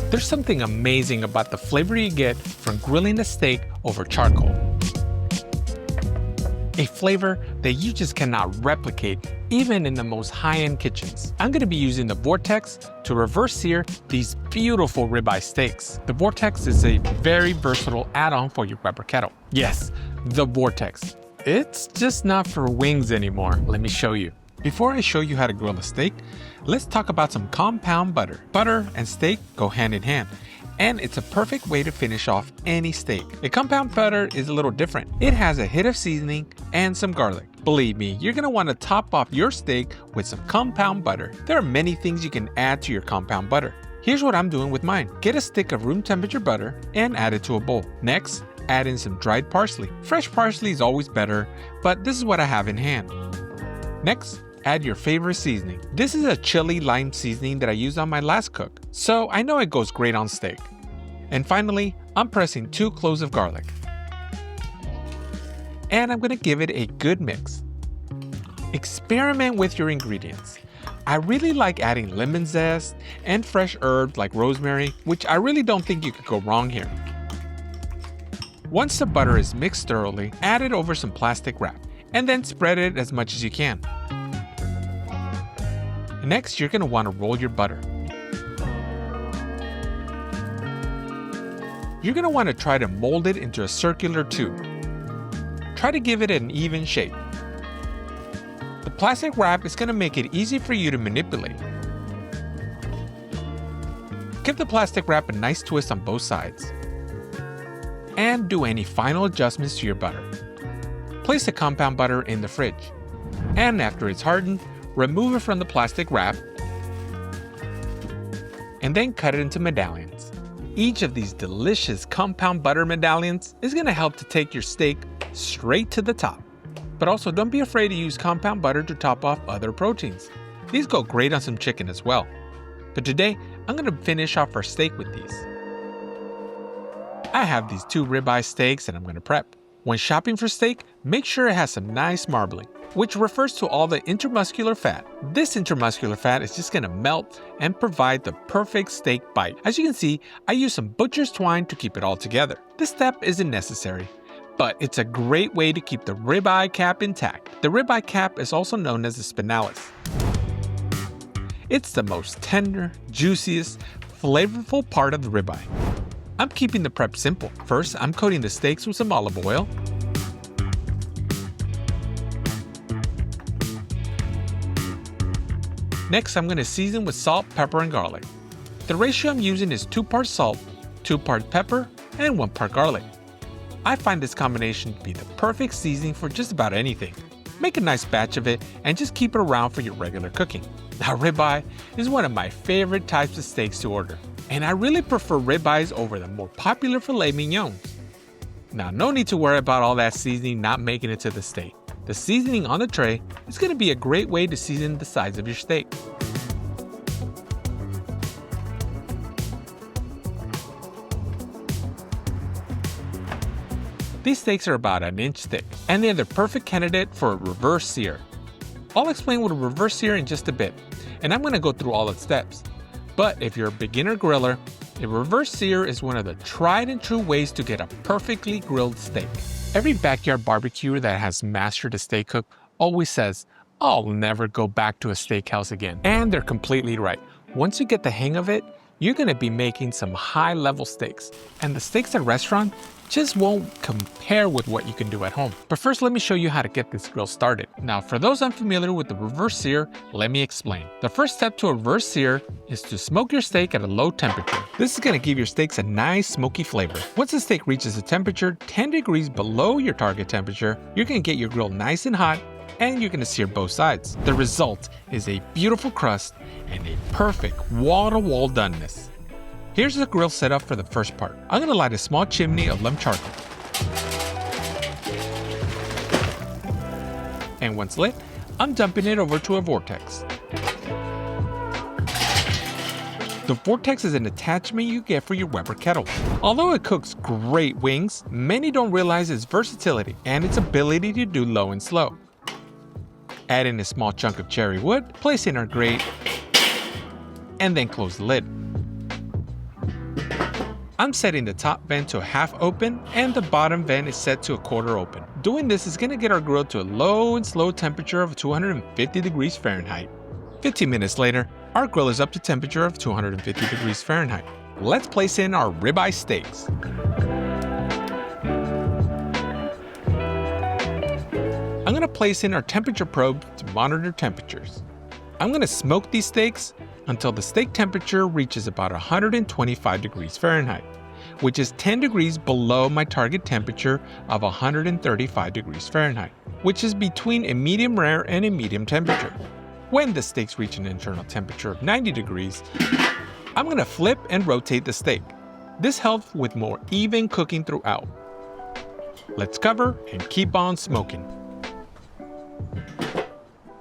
There's something amazing about the flavor you get from grilling a steak over charcoal. A flavor that you just cannot replicate even in the most high-end kitchens. I'm going to be using the Vortex to reverse sear these beautiful ribeye steaks. The Vortex is a very versatile add-on for your Weber kettle. Yes, the Vortex. It's just not for wings anymore. Let me show you. Before I show you how to grill a steak, let's talk about some compound butter. Butter and steak go hand in hand, and it's a perfect way to finish off any steak. A compound butter is a little different. It has a hit of seasoning and some garlic. Believe me, you're gonna wanna top off your steak with some compound butter. There are many things you can add to your compound butter. Here's what I'm doing with mine. Get a stick of room temperature butter and add it to a bowl. Next, add in some dried parsley. Fresh parsley is always better, but this is what I have in hand. Next, add your favorite seasoning. This is a chili lime seasoning that I used on my last cook, so I know it goes great on steak. And finally, I'm pressing 2 cloves of garlic. And I'm gonna give it a good mix. Experiment with your ingredients. I really like adding lemon zest and fresh herbs like rosemary, which I really don't think you could go wrong here. Once the butter is mixed thoroughly, add it over some plastic wrap, and then spread it as much as you can. Next, you're going to want to roll your butter. You're going to want to try to mold it into a circular tube. Try to give it an even shape. The plastic wrap is going to make it easy for you to manipulate. Give the plastic wrap a nice twist on both sides. And do any final adjustments to your butter. Place the compound butter in the fridge. And after it's hardened, remove it from the plastic wrap and then cut it into medallions. Each of these delicious compound butter medallions is going to help to take your steak straight to the top. But also don't be afraid to use compound butter to top off other proteins. These go great on some chicken as well. But today, I'm going to finish off our steak with these. I have these 2 ribeye steaks that I'm going to prep. When shopping for steak, make sure it has some nice marbling, which refers to all the intermuscular fat. This intermuscular fat is just gonna melt and provide the perfect steak bite. As you can see, I use some butcher's twine to keep it all together. This step isn't necessary, but it's a great way to keep the ribeye cap intact. The ribeye cap is also known as the spinalis. It's the most tender, juiciest, flavorful part of the ribeye. I'm keeping the prep simple. First, I'm coating the steaks with some olive oil. Next, I'm going to season with salt, pepper, and garlic. The ratio I'm using is 2 parts salt, 2 parts pepper, and 1 part garlic. I find this combination to be the perfect seasoning for just about anything. Make a nice batch of it and just keep it around for your regular cooking. Now, ribeye is one of my favorite types of steaks to order, and I really prefer ribeyes over the more popular filet mignons. Now, no need to worry about all that seasoning not making it to the steak. The seasoning on the tray is going to be a great way to season the sides of your steak. These steaks are about 1 inch thick, and they're the perfect candidate for a reverse sear. I'll explain what a reverse sear in just a bit, and I'm going to go through all the steps. But if you're a beginner griller, a reverse sear is one of the tried and true ways to get a perfectly grilled steak. Every backyard barbecuer that has mastered a steak cook always says, "I'll never go back to a steakhouse again." And they're completely right. Once you get the hang of it, you're going to be making some high-level steaks. And the steaks at restaurant just won't compare with what you can do at home. But first, let me show you how to get this grill started. Now, for those unfamiliar with the reverse sear, let me explain. The first step to a reverse sear is to smoke your steak at a low temperature. This is going to give your steaks a nice smoky flavor. Once the steak reaches a temperature 10 degrees below your target temperature, you're going to get your grill nice and hot, and you're going to sear both sides. The result is a beautiful crust and a perfect wall-to-wall doneness. Here's the grill setup for the first part. I'm going to light a small chimney of lump charcoal. And once lit, I'm dumping it over to a Vortex. The Vortex is an attachment you get for your Weber kettle. Although it cooks great wings, many don't realize its versatility and its ability to do low and slow. Add in a small chunk of cherry wood, place in our grate, and then close the lid. I'm setting the top vent to a half open and the bottom vent is set to a quarter open. Doing this is going to get our grill to a low and slow temperature of 250 degrees Fahrenheit. 15 minutes later, our grill is up to temperature of 250 degrees Fahrenheit. Let's place in our ribeye steaks. I'm going to place in our temperature probe to monitor temperatures. I'm going to smoke these steaks until the steak temperature reaches about 125 degrees Fahrenheit, which is 10 degrees below my target temperature of 135 degrees Fahrenheit, which is between a medium rare and a medium temperature. When the steaks reach an internal temperature of 90 degrees, I'm going to flip and rotate the steak. This helps with more even cooking throughout. Let's cover and keep on smoking.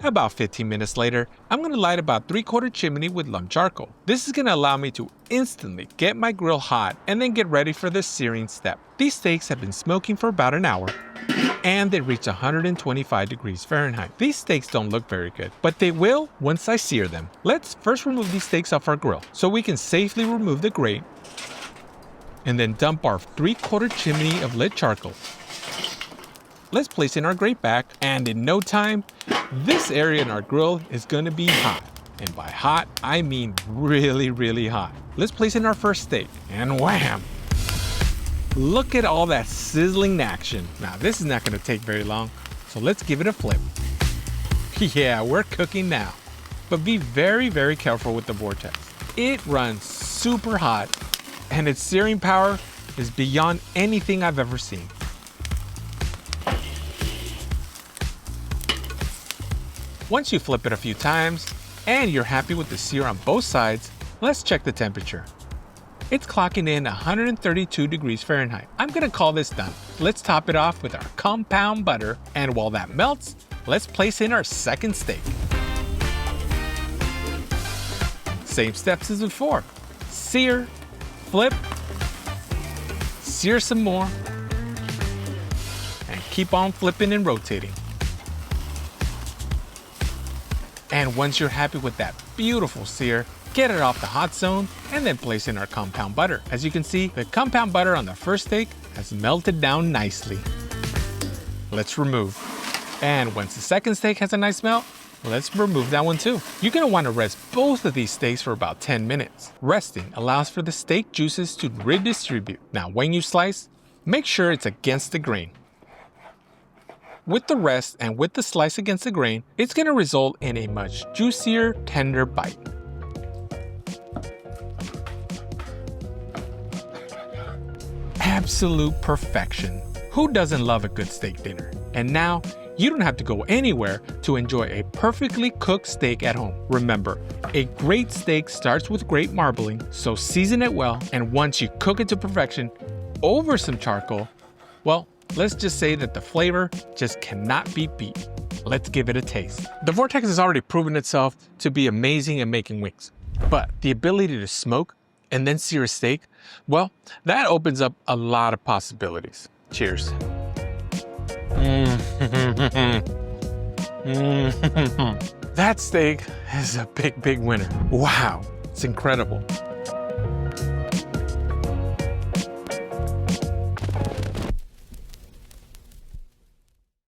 About 15 minutes later, I'm going to light about 3/4 chimney with lump charcoal. This is going to allow me to instantly get my grill hot and then get ready for the searing step. These steaks have been smoking for about an hour and they reach 125 degrees Fahrenheit. These steaks don't look very good, but they will once I sear them. Let's first remove these steaks off our grill so we can safely remove the grate and then dump our 3/4 chimney of lit charcoal. Let's place in our grate back, and in no time, this area in our grill is going to be hot. And by hot, I mean really, really hot. Let's place in our first steak, and wham! Look at all that sizzling action. Now this is not going to take very long, so let's give it a flip. Yeah, we're cooking now. But be very, very careful with the Vortex. It runs super hot, and its searing power is beyond anything I've ever seen. Once you flip it a few times and you're happy with the sear on both sides, let's check the temperature. It's clocking in 132 degrees Fahrenheit. I'm gonna call this done. Let's top it off with our compound butter, and while that melts, let's place in our second steak. Same steps as before. Sear, flip, sear some more, and keep on flipping and rotating. And once you're happy with that beautiful sear, get it off the hot zone and then place in our compound butter. As you can see, the compound butter on the first steak has melted down nicely. Let's remove. And once the second steak has a nice melt, let's remove that one too. You're gonna wanna rest both of these steaks for about 10 minutes. Resting allows for the steak juices to redistribute. Now, when you slice, make sure it's against the grain. With the rest and with the slice against the grain, it's going to result in a much juicier, tender bite. Absolute perfection. Who doesn't love a good steak dinner? And now, you don't have to go anywhere to enjoy a perfectly cooked steak at home. Remember, a great steak starts with great marbling, so season it well, and once you cook it to perfection over some charcoal, well, let's just say that the flavor just cannot be beat. Let's give it a taste. The Vortex has already proven itself to be amazing at making wings, but the ability to smoke and then sear a steak, well, that opens up a lot of possibilities. Cheers. That steak is a big, big winner. Wow, it's incredible.